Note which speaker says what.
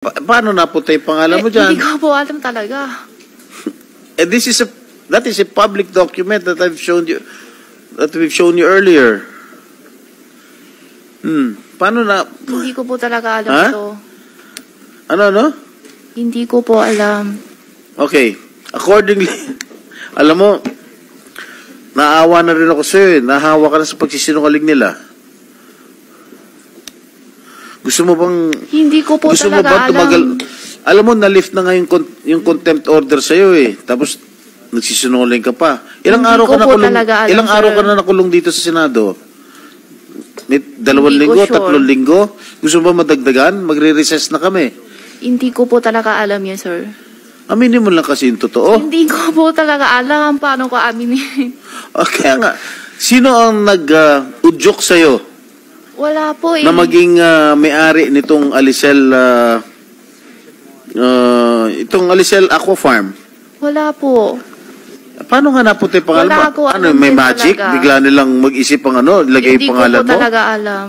Speaker 1: Paano napunta yung pangalan mo dyan?
Speaker 2: Hindi ko po alam talaga.
Speaker 1: That is a public document that we've shown you earlier. Paano na?
Speaker 2: Hindi ko po talaga alam ito.
Speaker 1: Ano?
Speaker 2: Hindi ko po alam.
Speaker 1: Okay. Accordingly, alam mo, naawa na rin ako sa'yo. Nahawa ka na sa pagsisinungaling nila. Gusto mo bang...
Speaker 2: Hindi ko po talaga alam.
Speaker 1: Alam mo, na-lift na nga yung contempt order sa'yo eh. Tapos, nagsisinungaling ka pa. Ilang araw ka na nakulong dito sa Senado? 2 linggo, 3 linggo? Gusto mo ba madagdagan? Magre-recess na kami.
Speaker 2: Hindi ko po talaga alam yan, sir.
Speaker 1: Aminin mo lang kasi yung totoo.
Speaker 2: Hindi ko po talaga alam paano ko aminin.
Speaker 1: Okay nga. Sino ang nag-udyok sa'yo?
Speaker 2: Wala po eh.
Speaker 1: Na maging may-ari nitong Alicel, itong Alicel Aqua Farm?
Speaker 2: Wala po.
Speaker 1: Paano nga napunta yung pangalan mo?
Speaker 2: Wala ko alam
Speaker 1: May magic?
Speaker 2: talaga.
Speaker 1: Bigla nilang mag-isip ang ilagay yung pangalan mo?
Speaker 2: Hindi ko po talaga alam.